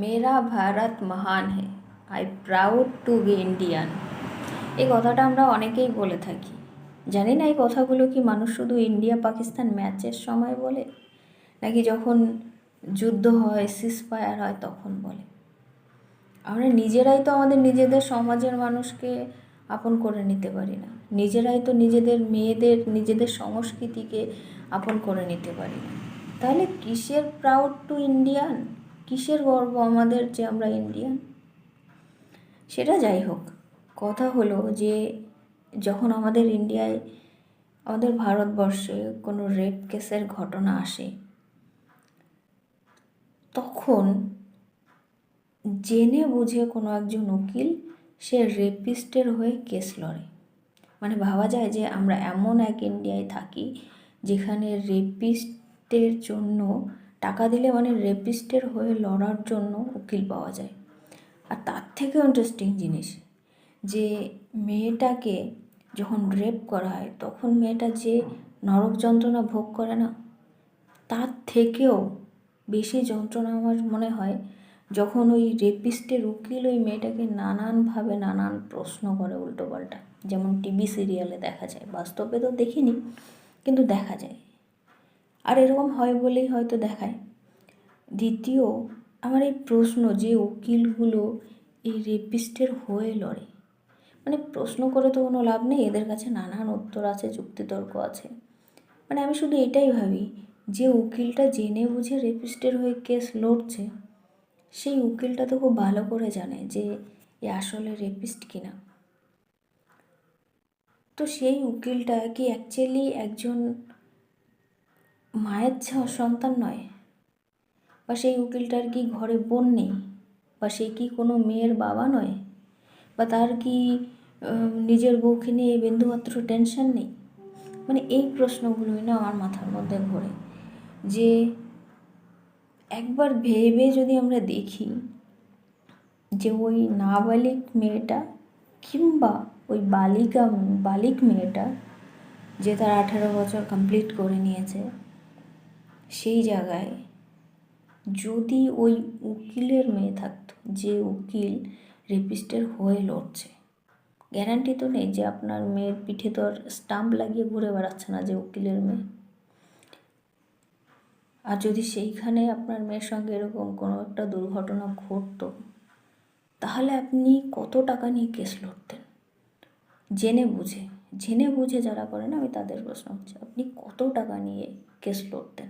মেরা ভারত মহান হে, I proud to be Indian. এই কথাটা আমরা অনেকেই বলে থাকি। জানি না এই কথাগুলো কি মানুষ শুধু ইন্ডিয়া পাকিস্তান ম্যাচের সময় বলে, নাকি যখন যুদ্ধ হয়, সিজফায়ার হয় তখন বলে। আমরা নিজেরাই তো আমাদের নিজেদের সমাজের মানুষকে আপন করে নিতে পারি না, নিজেরাই তো নিজেদের মেয়েদের, নিজেদের সংস্কৃতিকে আপন করে নিতে পারি না। তাহলে কিসের প্রাউড টু ইন্ডিয়ান, কিসের গর্ব আমাদের যে আমরা ইন্ডিয়ান? সেটা যাই হোক, কথা হলো যে যখন আমাদের ইন্ডিয়ায়, আমাদের ভারতবর্ষে কোনো রেপ কেসের ঘটনা আসে, তখন জেনে বুঝে কোনো একজন উকিল সে রেপিস্টের হয়ে কেস লড়ে। মানে ভাবা যায় যে আমরা এমন এক ইন্ডিয়ায় থাকি যেখানে রেপিস্টের জন্য টাকা দিলে মানে রেপিস্টের হয়ে লড়ার জন্য উকিল পাওয়া যায়। আর তার থেকেও ইন্টারেস্টিং জিনিস যে মেয়েটাকে যখন রেপ করা হয় তখন মেয়েটা যে নরক যন্ত্রণা ভোগ করে না, তার থেকেও বেশি যন্ত্রণা আমার মনে হয় যখন ওই রেপিস্টের উকিল ওই মেয়েটাকে নানানভাবে নানান প্রশ্ন করে উল্টোপাল্টা, যেমন টিভি সিরিয়ালে দেখা যায়। বাস্তবে তো দেখিনি, কিন্তু দেখা যায়। আর এরকম হয় বলেই হয়তো দেখায়। দ্বিতীয়, আমার এই প্রশ্ন যে উকিলগুলো এই রেপিস্টের হয়ে লড়ে, মানে প্রশ্ন করে তো কোনো লাভ নেই, এদের কাছে নানান উত্তর আছে, যুক্তিতর্ক আছে। মানে আমি শুধু এটাই ভাবি যে উকিলটা জেনে বুঝে রেপিস্টের হয়ে কেস লড়ছে, সেই উকিলটা তো খুব ভালো করে জানে যে এ আসলে রেপিস্ট কিনা। তো সেই উকিলটা কি অ্যাকচুয়ালি একজন মায়ের সন্তান নয়? বা সেই উকিলটার কি ঘরে বোন নেই? বা সে কি কোনো মেয়ের বাবা নয়? বা তার কি নিজের বউকে নিয়ে বিন্দুমাত্র টেনশন নেই? মানে এই প্রশ্নগুলোই না আমার মাথার মধ্যে ঘোরে যে একবার ভেবে যদি আমরা দেখি যে ওই নাবালিক মেয়েটা কিংবা ওই বালিক মেয়েটা যে তার 18 বছর কমপ্লিট করে নিয়েছে, সেই জায়গায় যদি ওই উকিলের মেয়ে থাকতো যে উকিল রেপিস্টের হয়ে লড়ছে, গ্যারান্টি তো নেই যে আপনার মেয়ের পিঠে তো আর স্টাম্প লাগিয়ে ঘুরে বেড়াচ্ছে না যে উকিলের মেয়ে। আর যদি সেইখানে আপনার মেয়ের সঙ্গে এরকম কোনো একটা দুর্ঘটনা ঘটতো, তাহলে আপনি কত টাকা নিয়ে কেস লড়তেন? জেনে বুঝে যারা করেন, আমি তাদের প্রশ্ন হচ্ছে, আপনি কত টাকা নিয়ে কেস লড়তেন?